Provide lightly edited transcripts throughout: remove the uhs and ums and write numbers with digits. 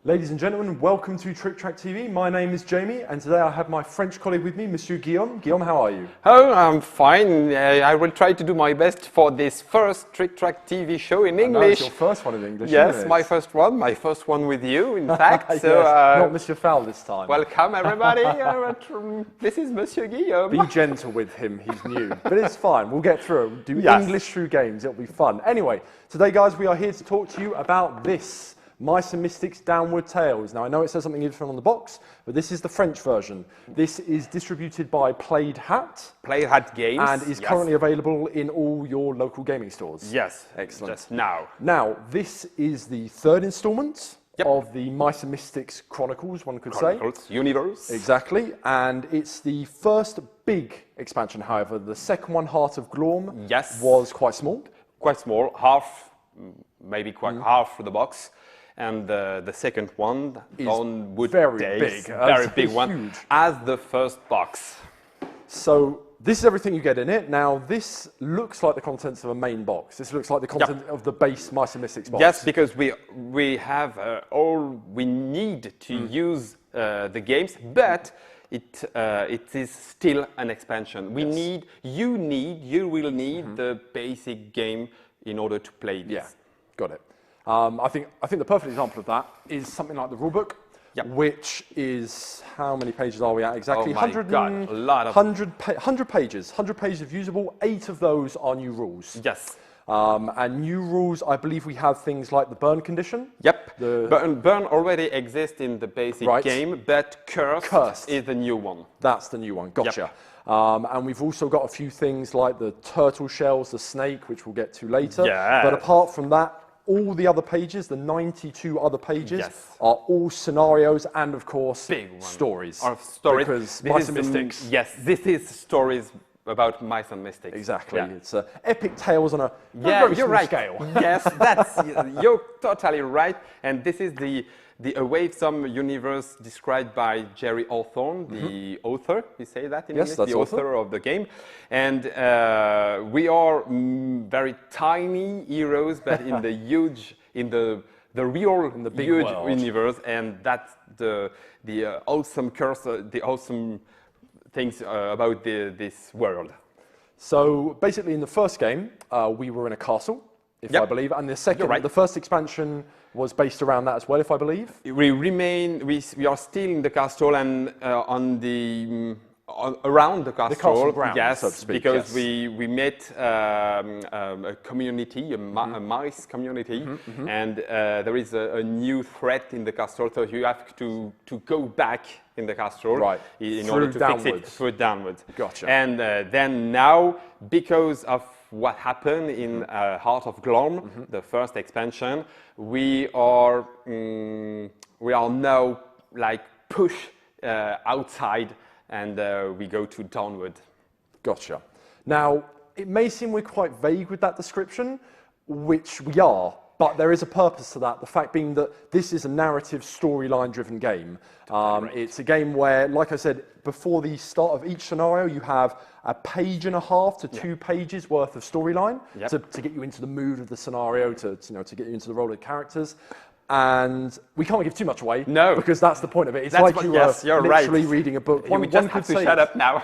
Ladies and gentlemen, welcome to Tric Trac TV. My name is Jamie, and today I have my French colleague with me, Monsieur Guillaume. Guillaume, how are you? Oh, I'm fine. I will try to do my best for this first Tric Trac TV show in English. It's your first one in English, Yes, isn't it? my first one with you, in fact. Yes, So, not Monsieur Fowl this time. welcome, everybody. This is Monsieur Guillaume. Be gentle with him, he's new. But it's fine, we'll get through it. We'll do Yes. English through games, it'll be fun. Anyway, today, guys, we are here to talk to you about this. Mice and Mystics Downwood Tales. Now, I know it says something different on the box, but this is the French version. This is distributed by Played Hat. Played Hat Games. And is currently available in all your local gaming stores. Yes. Excellent. Just now. Now, this is the third installment of the Mice and Mystics Chronicles, one could say. Universe. Exactly. And it's the first big expansion, however. The second one, Heart of Glorm, was quite small. Quite small, half, maybe quite half of the box. And the second one, Downwood very Tales, big, very big one, huge. as the first box. So this is everything you get in it. Now, this looks like the contents of a main box. This looks like the content of the base Mice and Mystics box. Yes, because we have all we need to use the games, but it is still an expansion. You will need the basic game in order to play this. Yeah, got it. I think the perfect example of that is something like the rulebook, which is, how many pages are we at exactly? Oh my God, a lot of 100 pages. 100 pages of usable. 8 of those are new rules. Yes. And new rules, I believe we have things like the burn condition. Yep. Burn already exists in the basic game, but Cursed is the new one. That's the new one. Gotcha. Yep. And we've also got a few things like the turtle shells, the snake, which we'll get to later. Yeah. But apart from that, all the other pages, the 92 other pages, are all scenarios and, of course, stories. Because Mice and Mystics. Yes, this is stories about Mice and Mystics. Exactly. Yeah. It's epic tales on a very small scale. Yes, you're totally right. And this is the Awesome universe described by Jerry Hawthorne, the author. You say that in English? That's the author of the game. And we are very tiny heroes, but in the huge, in the real, in the big huge universe. And that's the awesome curse, the awesome things about this world. So basically, in the first game, we were in a castle, if I believe, and the second, the first expansion was based around that as well, if I believe. We are still in the castle and around the castle ground, yes, so to speak, because we met a community, a mice community, and there is a new threat in the castle, so you have to go back in the castle in order to fix it through downwards. Gotcha. And then now, because of what happened in Heart of Glorm, the first expansion, we are now like pushed outside, and we go to Downwood. Gotcha. Now, it may seem we're quite vague with that description, which we are, but there is a purpose to that, the fact being that this is a narrative, storyline-driven game. It's a game where, like I said, before the start of each scenario, you have a page and a half to 2 pages worth of storyline to get you into the mood of the scenario, to get you into the role of the characters. And we can't give too much away, because that's the point of it. It's like you are literally reading a book. One could say, shut up now.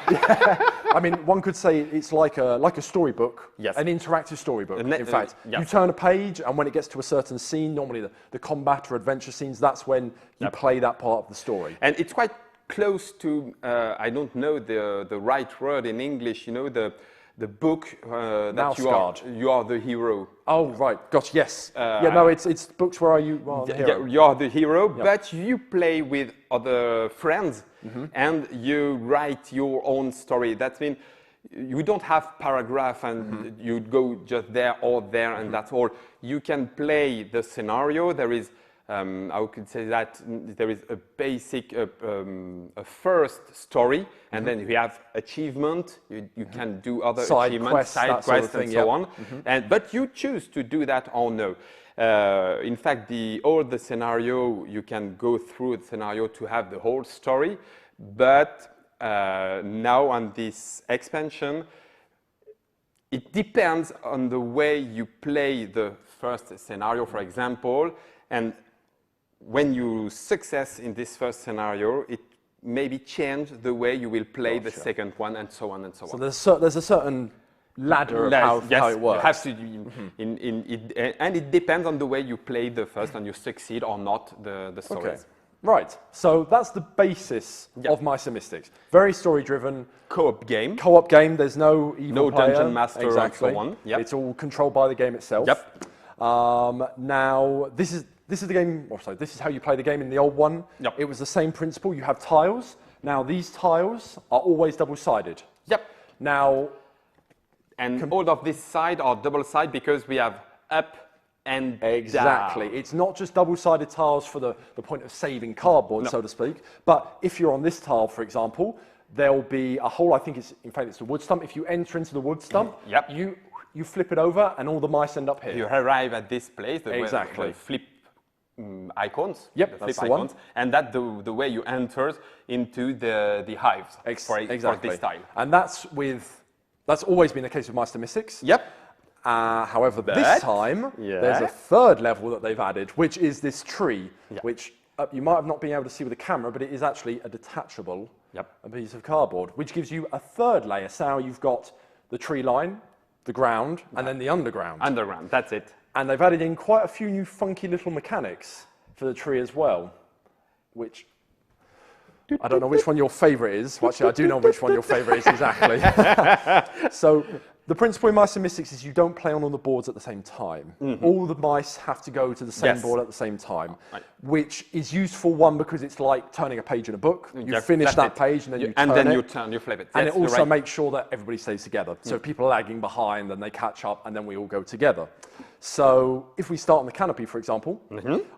I mean, one could say it's like a storybook, an interactive storybook. In fact, you turn a page, and when it gets to a certain scene, normally the combat or adventure scenes, that's when you play that part of the story. And it's quite close to, I don't know the right word in English, you know, the book that you are the hero. Oh, right. Gosh, yes. It's books where you are the hero. You are the hero, but you play with other friends and you write your own story. That means you don't have paragraph and you go just there or there and that's all. You can play the scenario. There is I could say that there is a basic, a first story, and then you have achievement. You can do other achievements, side quests, and so on. But you choose to do that or no. In fact, all the scenario, you can go through the scenario to have the whole story. But now on this expansion, it depends on the way you play the first scenario, for example, and when you success in this first scenario, it maybe change the way you will play the second one, and so on and so on. So there's a certain ladder of how it works. You have to, and it depends on the way you play the first and you succeed or not the stories. Okay. Right, so that's the basis of Mice & Mystics. Very story-driven. Co-op game. Co-op game, there's no evil player. Dungeon master and so on. Yep. It's all controlled by the game itself. Yep. Now, this is the game, this is how you play the game in the old one. Yep. It was the same principle. You have tiles. Now, these tiles are always double-sided. Yep. Now... And all of this side are double-sided because we have up and exactly. down. It's not just double-sided tiles for the point of saving cardboard, so to speak. But if you're on this tile, for example, there'll be a hole, I think it's the wood stump. If you enter into the wood stump, you flip it over and all the mice end up here. You arrive at this place, exactly. the flip icons. Yep, the that's flip the icons, one. And that's the way you enter into the hives for this tile. And that's always been the case with Mice & Mystics. Yep. However, this time, there's a third level that they've added, which is this tree, which you might have not been able to see with the camera, but it is actually a detachable piece of cardboard, which gives you a third layer. So now you've got the tree line, the ground, and then the underground. Underground, that's it. And they've added in quite a few new funky little mechanics for the tree as well, which... I don't know which one your favourite is. Well, actually, I do know which one your favourite is exactly. So the principle in Mice & Mystics is you don't play on all the boards at the same time. All the mice have to go to the same board at the same time, which is useful, one, because it's like turning a page in a book. You finish that page and then you flip it. And it also makes sure that everybody stays together. So if people are lagging behind, then they catch up and then we all go together. So if we start on the canopy, for example,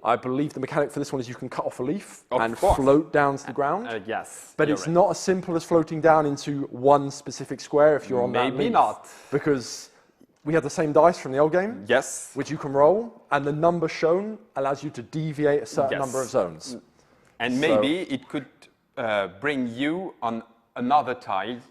I believe the mechanic for this one is you can cut off a leaf and float down to the ground. Yes. But it's not as simple as floating down into one specific square if you're on that leaf. Maybe not. Because we have the same dice from the old game. Yes. Which you can roll, and the number shown allows you to deviate a certain number of zones. And maybe it could bring you on another tile,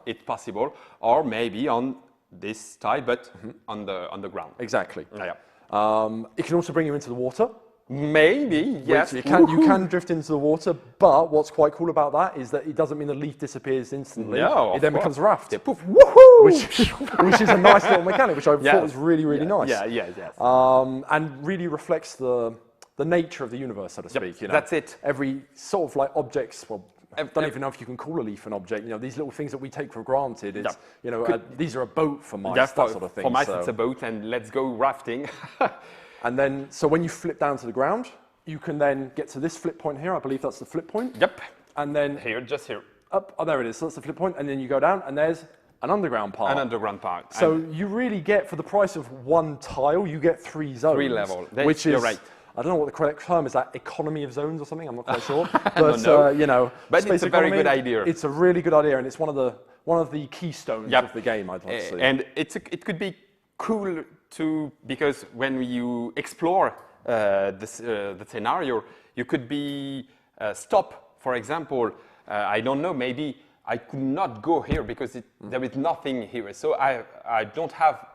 if possible, or maybe on this tile, but on the ground. Exactly. It can also bring you into the water. Maybe, yes. You can drift into the water, but what's quite cool about that is that it doesn't mean the leaf disappears instantly. No, it then becomes a raft. Poof. Which is a nice little mechanic, which I thought was really, really nice. Yes. And really reflects the nature of the universe, so to speak. You know? That's it. Every sort of like objects, I don't even know if you can call a leaf an object. You know, these little things that we take for granted. It's, these are a boat for mice, that sort of thing. For mice, it's a boat, and let's go rafting. And then, so when you flip down to the ground, you can then get to this flip point here. I believe that's the flip point. Yep. And then just here. Up. Oh, there it is. So that's the flip point. And then you go down, and there's an underground part. An underground part. So you really get, for the price of one tile, you get 3 zones. 3 levels. Which is, right. I don't know what the correct term is, that economy of zones or something, I'm not quite sure. But, you know, but it's a very good idea. It's a really good idea, and it's one of the keystones of the game, I'd like to say. And it could be cool too, because when you explore the scenario, you could be stop, for example, I don't know, maybe I could not go here because there is nothing here. So I don't have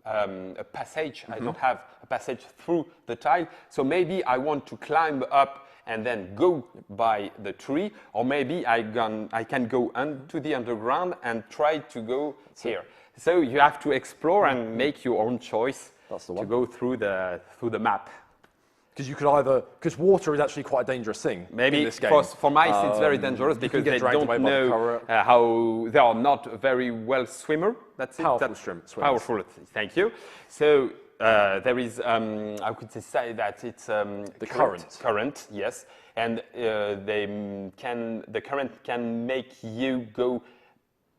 a passage. I don't have a passage through the tile. So maybe I want to climb up and then go by the tree, or maybe I can go to the underground and try to go here. So you have to explore and make your own choice to go through the map. Because you could because water is actually quite a dangerous thing. Maybe in this game. For mice it's very dangerous because they don't know how they are not very well swimmer. That's it. Powerful swimmers. Powerful. Thank you. So there is I could say that it's the current. Current, yes, and the current can make you go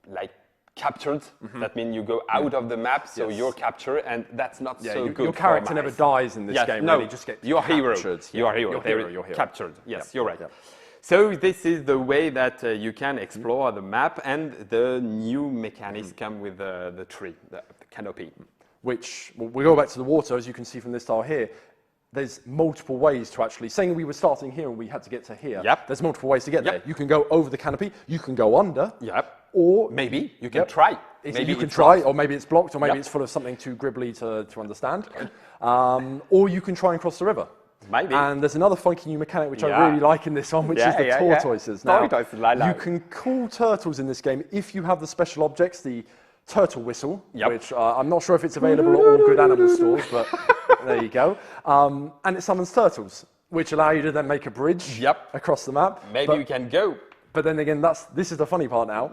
like captured. That means you go out of the map, so you're captured, and that's not so good. Your character never dies in this game. No, really, just get you're captured. You're hero. You're captured. Yes, you're right. So this is the way that you can explore the map, and the new mechanics come with the tree, the canopy. Which we go back to the water, as you can see from this tile here. There's multiple ways to actually, saying we were starting here and we had to get to here. There's multiple ways to get there. You can go over the canopy, you can go under. Or maybe you can try. Maybe you can try, or maybe it's blocked, or maybe it's full of something too gribbly to understand. Or you can try and cross the river. Maybe. And there's another funky new mechanic which I Yeah. really like in this one, which Yeah, is the yeah, yeah. tortoises. Tortoises, I like. you can call turtles in this game if you have the special objects, the turtle whistle, Yep. which I'm not sure if it's available at all good animal stores, but there you go. And it summons turtles, which allow you to then make a bridge Yep. across the map. Maybe you can go. But then again, this is the funny part now.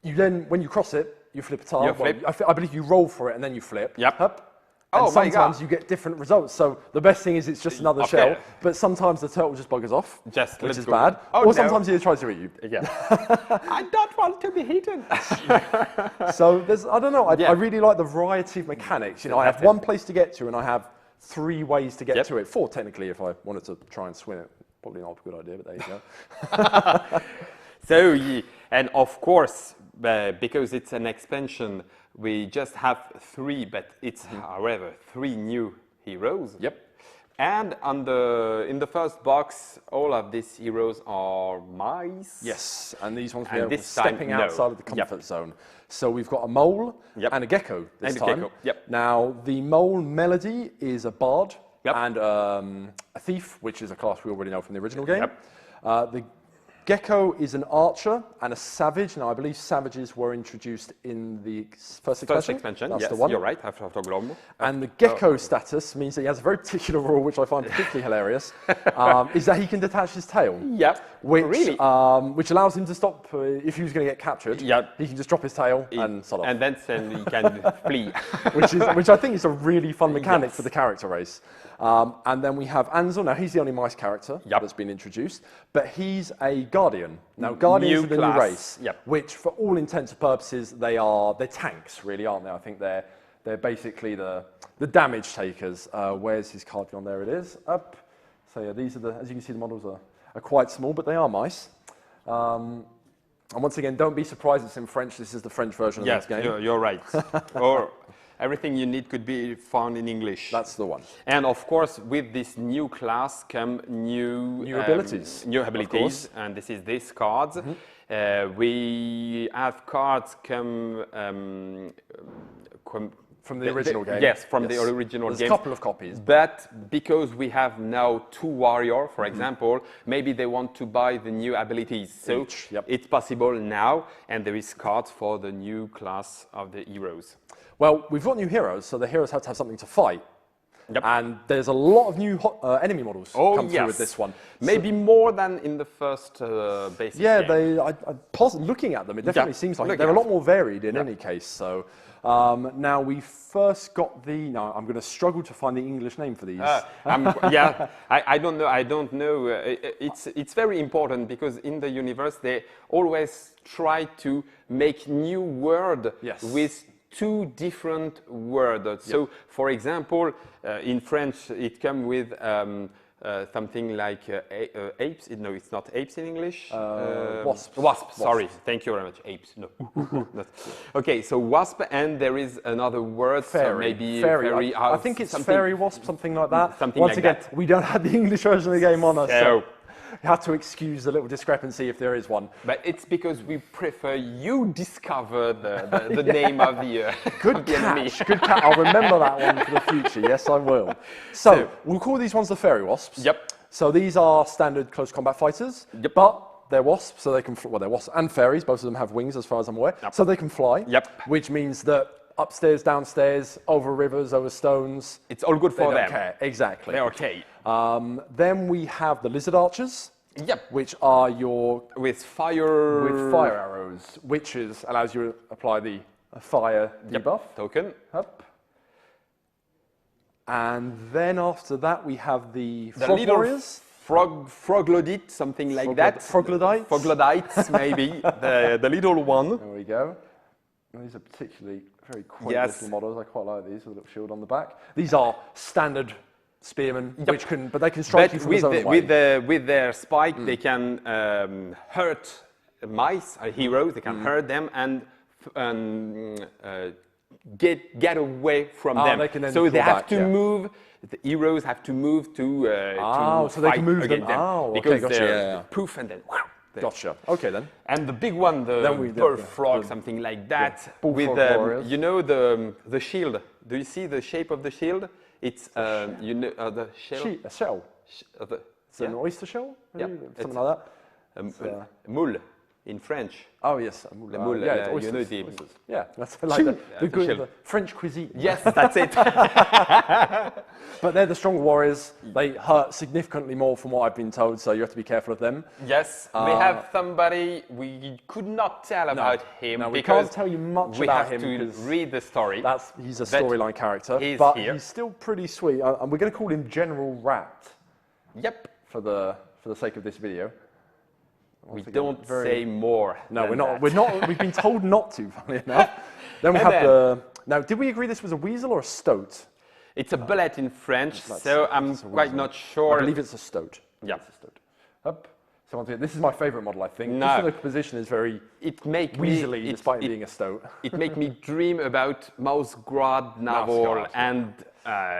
You then, when you cross it, you flip a tile. You flip. I believe you roll for it and then you flip. Yep. Up. Oh, And my sometimes God. you get different results. So the best thing is it's just another Okay. shell. But sometimes the turtle just buggers off, Just which let's is go. bad. Oh, or no. sometimes he tries to eat you. Yeah. I don't want to be eaten. So there's, I don't know. I Yeah. really like the variety of mechanics. You know, I have That's it. one place to get to, and I have 3 ways to get Yep. to it. 4 technically, if I wanted to try and swim it. Probably not a good idea, but there you go. So, and of course, because it's an expansion, we just have 3, but it's, however, 3 new heroes. Yep. And in the first box, all of these heroes are mice. Yes, and these ones And are this time, stepping no. outside of the Yep. comfort zone. So we've got a mole Yep. and a gecko this And a time. gecko, yep. Now, the mole Melody is a bard Yep. and a thief, which is a class we already know from the original game. Yep. The gecko is an archer and a savage. Now, I believe savages were introduced in the first expansion. That's yes, the one. you're right, after Gloom. And the gecko status means that he has a very particular rule, which I find particularly hilarious, is that he can detach his tail. Yep, Which, really. which allows him to stop if he was going to get captured. Yep. He can just drop his tail and sod off. And then he can flee. which I think is a really fun mechanic Yes. for the character race. And then we have Ansel. Now, he's the only mice character Yep. that's been introduced, but he's a guardian. Now, guardians New are the class. new race, Yep. which, for all intents and purposes, they're tanks, really, aren't they? I think they're basically the damage takers. Where's his cardigan? There it is. Up. So yeah, these are as you can see, the models are quite small, but they are mice. And once again, don't be surprised it's in French. This is the French version Yes, of this game. you're right. Or everything you need could be found in English. That's the one. And of course, with this new class come new abilities, New of abilities, course. and this is these cards. We have cards From the original game. Yes, from the original There's game. a couple of copies. But because we have now 2 warrior, for example, maybe they want to buy the new abilities. So Each, yep. it's possible now, and there is cards for the new class of the heroes. Well, we've got new heroes, so the heroes have to have something to fight. Yep. And there's a lot of new enemy models come through with this one. Maybe more than in the first basic Yeah, game. looking at them, it definitely seems like Looking they're a at lot more varied in any case. So now we first got now I'm going to struggle to find the English name for these. Yeah, I don't know. I don't know. It's very important because in the universe they always try to make new word Yes. with 2 different words. So, for example, in French it comes with something like apes. No, it's not apes in English. Wasps. Wasp. Sorry. Thank you very much. Apes. No. Not. Okay. So wasp, and there is another word. So Fairy. maybe Fairy. I think it's something- fairy wasp, something like that. Something Once like again, that. we don't have the English version of the game on us, so So, you have to excuse the little discrepancy if there is one. but it's because we prefer you discover the name of the Good of the enemy. catch, good catch. I'll remember that one for the future. Yes, I will. So we'll call these ones the fairy wasps. Yep. So these are standard close combat fighters. Yep. But they're wasps, so they can. Well, they're wasps and fairies. Both of them have wings, as far as I'm aware. Yep. So they can fly. Yep. Which means that upstairs, downstairs, over rivers, over stones. It's all good They for don't them. care. Exactly. They're okay. Then we have the lizard archers, Yep. which are your With fire. with fire arrows, which allows you to apply the fire debuff. Token. Up. And then after that, we have the The frog little warriors. Froglodite, something like that. Froglodytes. Froglodites, maybe. the little one. There we go. These are particularly very quaint Yes. little models. I quite like these with a little shield on the back. These are standard spearmen, but they can strike But you from with, the zone away. with their spike, they can hurt mice, heroes. They can hurt them and get away from them. They can then so they draw have back, to yeah. move. The heroes have to move to so they fight can move them. against them. Oh, okay, because gotcha, they're yeah, yeah. poof and then. Gotcha. Okay then. And the big one, the Then we- bullfrog, something like that, with bullfrog warriors. you know the shield. Do you see the shape of the shield? It's you know the shell. A shell. It's an oyster shell, maybe? Yeah, Something like that. Moule in French. Oh yes, a moule. Moule, yeah, it's you oysters, know the- oysters. Yeah, that's like the shell. the French cuisine. Yes, that's it. But they're the stronger warriors. They hurt significantly more from what I've been told, so you have to be careful of them. Yes, we have somebody we could not tell about him No, we because can't tell you much we about have him to because read the story. he's a storyline character, he's but here. he's still pretty sweet. And we're going to call him General Rat Yep. for the sake of this video. We don't say more. No, than we're not. that. We're not. We've been told not to. Funny enough. Then we And have then- the. Now, did we agree this was a weasel or a stoat? It's a bullet in French, That's- so I'm it's a quite weasel. not I sure. believe it's a stoat. Yeah. It's a stoat. Up. So once again, this is my favourite model. I think. No. Just the position is very It make weaselly, me, despite being a stoat. it make me dream about Mouseguard Naval, Mouseguard, and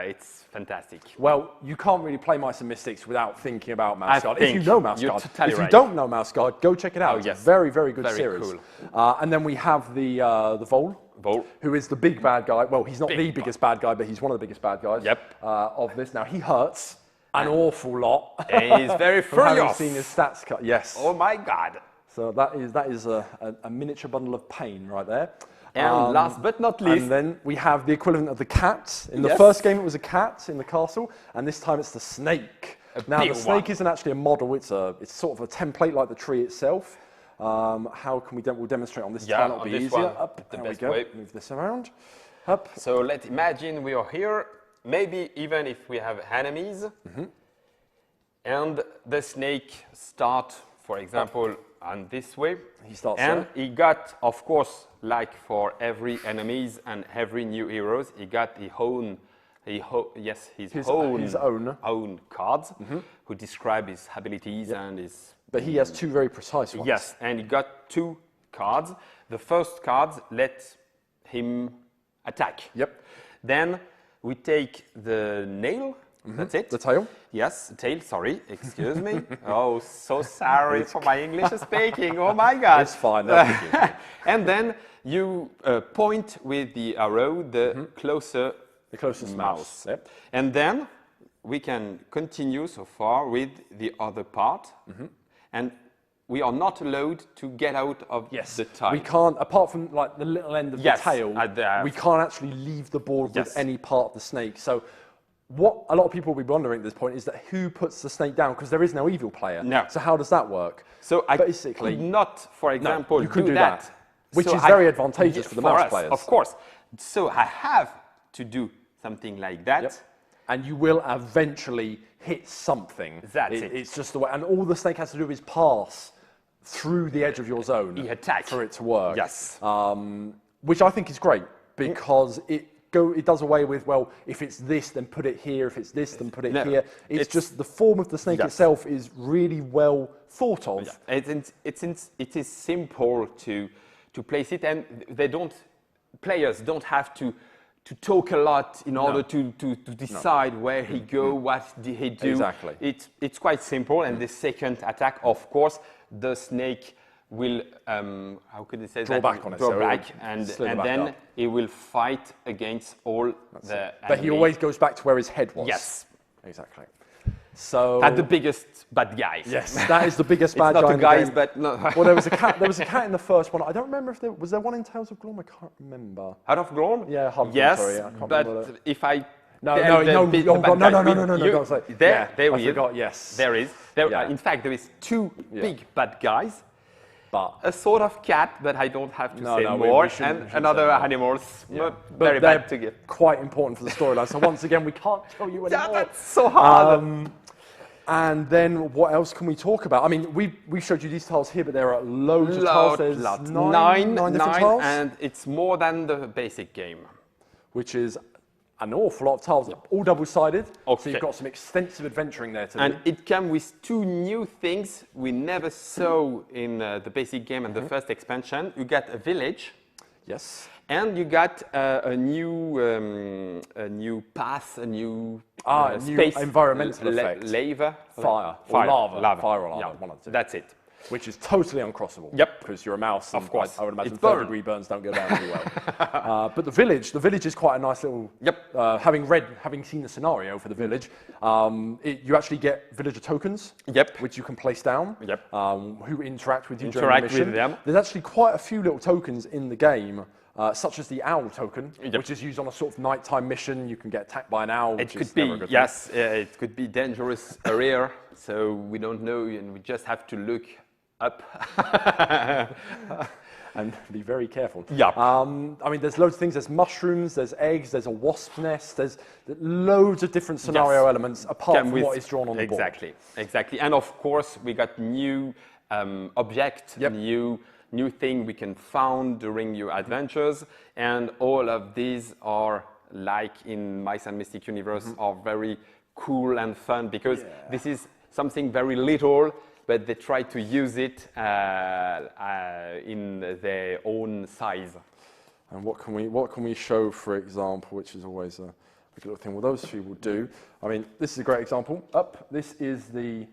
it's fantastic. Well, you can't really play Mice and Mystics without thinking about Mouse Guard. If think you know Mouse you're Guard, totally if you right. don't know Mouse Guard, go check it out. Oh, It's yes. a very, very good Very series. cool. And then we have the Vole, who is the big bad guy. Well, he's not the biggest bad guy, but he's one of the biggest bad guys of this. Now, he hurts an awful lot. And he's very From having furious. seen his stats cut. Yes. Oh my God. So that is a miniature bundle of pain right there. And last but not least, And then we have the equivalent of the cat. In the Yes. first game, it was a cat in the castle, and this time it's the snake. Now, big the snake one. isn't actually a model; it's sort of a template like the tree itself. How can we? We'll demonstrate on this Yeah, tile. It'll on be this easier. one, Up. the There we best go. way. Move this around. Up. so let's imagine we are here, maybe even if we have enemies, and the snake start, for example, on this way. He starts And there. he got, of course, like for every enemies and every new heroes, he got his own, his own cards who describe his abilities and his. But he has two very precise ones. Yes, and he got two cards. The first cards let him attack. Yep. Then we take the nail. That's it. The tail. Yes, tail, sorry, excuse me. Oh, so sorry for my English speaking. Oh my God. It's fine. That'll be good. And then you point with the arrow the closer The closest mouse. Yep. And then we can continue so far with the other part. And we are not allowed to get out of the tile. We can't, apart from like the little end of the tail, we can't actually leave the board with any part of the snake. So what a lot of people will be wondering at this point is that who puts the snake down, because there is no evil player. No. So how does that work? So I basically could not, for example, you could do that. which So is very advantageous for the mouse us, players. Of course. So I have to do something like that. Yep. And you will eventually hit something. That's it. It's just the way, and all the snake has to do is pass through the edge of your zone He attack. for it to work. Yes. Which I think is great because it does away with, well, if it's this, then put it here. If it's this, then put it here. It's just the form of the snake itself is really well thought of. Yeah. It is simple to place it, and players don't have to talk a lot in order to decide where he go, what did he do. Exactly. It's quite simple, and the second attack, of course, the snake will, how could I say Draw that? back on it. Draw So back, it'll and slither back then up. he will fight against all the But he enemy. always goes back to where his head was. Yes. Exactly. So At the biggest bad guys. yes, that is the biggest It's bad not guy the in the guys, game. but no. Well, there was a cat. There was a cat in the first one. I don't remember if there was one in Tales of Gloom. I can't remember. Out of Glorm? Yeah, Heart of Glorm, yes, sorry, I can't but remember that. if I No, tell no, the no, bit oh, about God, no, guys, no, you- don't say. There I is. forgot. Yes, There is. Yeah. In fact, there is two big bad guys. but A sort of cat, but I don't have to say no, more. we shouldn't- And we shouldn't another say more. animals, but very they're bad to get. quite important for the storyline. So once again, we can't tell you Yeah, anymore. that's so hard. And then what else can we talk about? I mean, we showed you these tiles here, but there are loads of tiles. There's nine different tiles, and it's more than the basic game. which is an awful lot of tiles, all double-sided. So Okay. you've got some extensive adventuring there to And do. it comes with two new things we never saw in the basic game and the first expansion. You got a village, Yes. and you got a new path, a new new space, environmental effect. lava, Fire or lava. Fire or lava, one of the two. That's it. Which is totally uncrossable. Yep. Because you're a mouse. And Of course. I would imagine It's third-degree burns don't go down too well. But the village is quite a nice little. Yep. Having seen the scenario for the village, you actually get villager tokens. Yep. Which you can place down. Yep. Who interact with you during Interact the mission. with them. There's actually quite a few little tokens in the game. Such as the owl token, Yep. which is used on a sort of nighttime mission. You can get attacked by an owl. It could be, yes, it could be dangerous area, so we don't know, and we just have to look up. And be very careful. Yep. I mean, there's loads of things. There's mushrooms, there's eggs, there's a wasp nest, there's loads of different scenario elements apart from what is drawn on the board. Exactly. And of course, we got new object, Yep. new thing we can found during your adventures, and all of these are, like in Mice and Mystic Universe, are very cool and fun because this is something very little, but they try to use it in their own size. And what can we show, for example, which is always a good little thing. Well, those few will do. I mean, this is a great example. This is the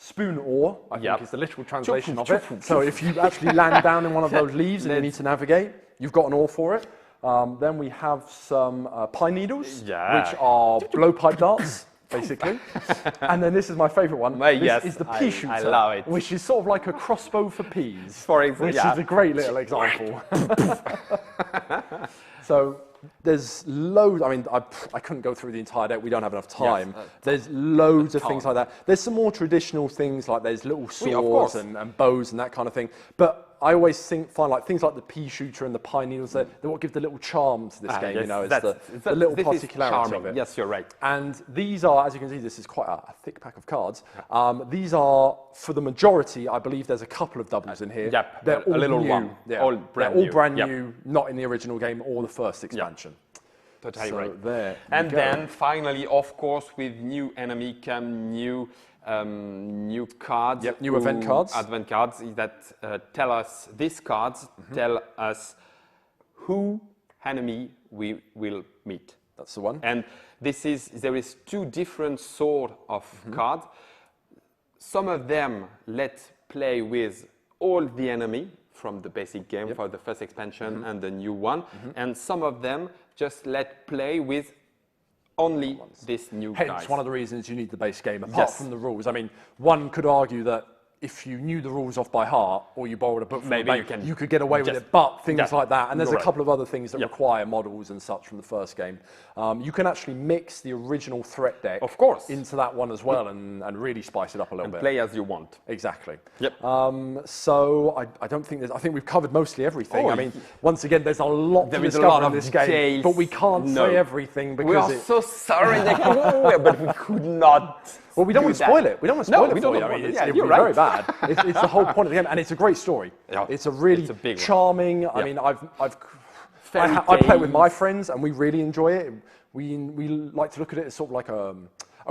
spoon oar, I think is the literal translation of it. So if you actually land down in one of those leaves and you need to navigate, you've got an oar for it. Then we have some pine needles, which are blowpipe darts, basically. And then this is my favourite one. This is the pea shooter, I love it. which is sort of like a crossbow for peas, which is a great little example. So there's loads. I mean, I couldn't go through the entire deck. We don't have enough time. There's loads of things like that. There's some more traditional things like there's little swords and bows and that kind of thing. But I always find like things like the pea shooter and the pine needles. They're what give the little charm to this game. Yes, you know, it's the little particularity of it. Yes, you're right. And these are, as you can see, this is quite a thick pack of cards. These are, for the majority, I believe there's a couple of doubles in here. Yep, They're all a little new. one. Yeah. All brand new. They're all brand new, not in the original game or the first expansion. Totally So right. there And you go. then finally, of course, with new enemy come new cards. Yep, new event cards. Advent cards that tell us, these cards tell us who enemy we will meet. That's the one. And there is two different sort of cards. Some of them let play with all the enemy from the basic game for the first expansion and the new one. And some of them just let play with only this new guy. Hence, one of the reasons you need the base game, apart from the rules. I mean, one could argue that if you knew the rules off by heart, or you borrowed a book from Maybe a bank, you could get away with it. But things like that, and there's a couple of other things that require models and such from the first game. You can actually mix the original threat deck, of course, into that one as well, and really spice it up a little bit. Play as you want. Exactly. Yep. So I don't think I think we've covered mostly everything. I mean, once again, there's a lot to discover in this game, but we can't say everything because we are so sorry, but we could not. Well, we don't want to spoil it. We don't want to spoil it for you. I mean, it would be very bad. It's the whole point of the game, and it's a great story. Yeah. It's a really charming. I mean, I play it with my friends, and we really enjoy it. We like to look at it as sort of like a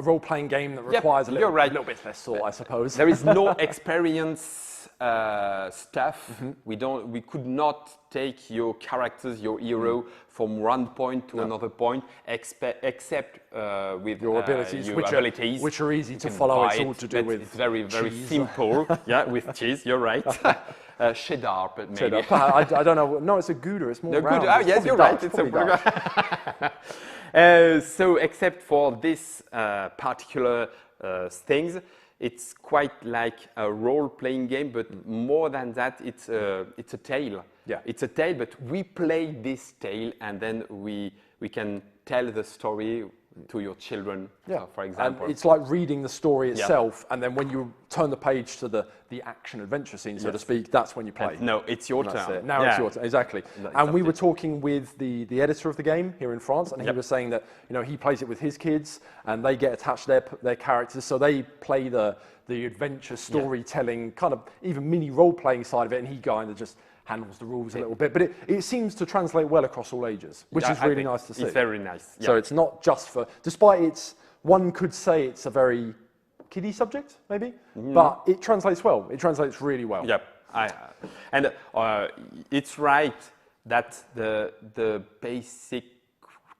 role-playing game that requires a little bit less thought, I suppose. There is no experience stuff. We could not take your characters, your hero, from one point to another point, except with your abilities, which are easy to follow. It's all to do with it's very cheese. Simple. With cheese. You're right. Cheddar, but maybe. Cheddar. I don't know. No, it's a Gouda. It's more round. Gouda. Yes, you're right. It's a so except for this particular things, it's quite like a role-playing game, but more than that, it's a tale. Yeah. It's a tale, but we play this tale, and then we can tell the story to your children, for example. And it's like reading the story itself, and then when you turn the page to the action adventure scene, so to speak, that's when you play. No, it's your turn. It. Now it's your turn, exactly. And we were talking with the editor of the game here in France, and he was saying that he plays it with his kids, and they get attached to their characters, so they play the adventure storytelling, kind of even mini role-playing side of it, and he kind of just handles the rules a little bit, but it seems to translate well across all ages, which is really nice to see. It's very nice. So it's not just for, despite one could say it's a very kiddie subject, maybe, but it translates well. It translates really well. Yep, and it's right that the basic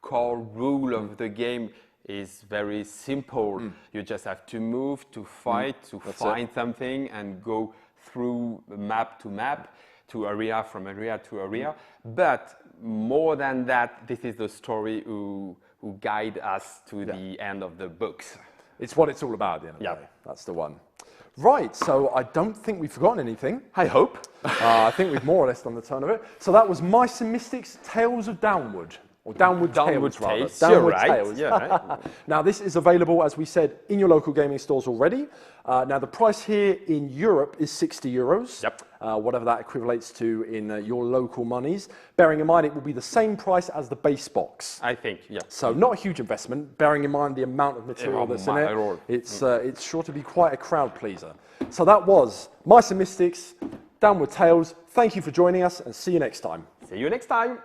core rule of the game is very simple. You just have to move, to fight, to find something, and go through map to map, to area, from area to area. But more than that, this is the story who guide us to the end of the books. It's what it's all about at the end of the day. That's the one. Right, so I don't think we've forgotten anything. I hope. I think we've more or less done the turn of it. So that was Mice and Mystics, Tales of Downwood. Or Downwood Tales, rather. Tales. Downwood You're right. Tales. Yeah, right. Now, this is available, as we said, in your local gaming stores already. Now, the price here in Europe is €60. Yep. Whatever that equivalates to in your local monies. Bearing in mind, it will be the same price as the base box. I think, yeah. So not a huge investment, bearing in mind the amount of material that's in it. It's sure to be quite a crowd pleaser. So that was Mice and Mystics, Downwood Tales. Thank you for joining us, and see you next time. See you next time.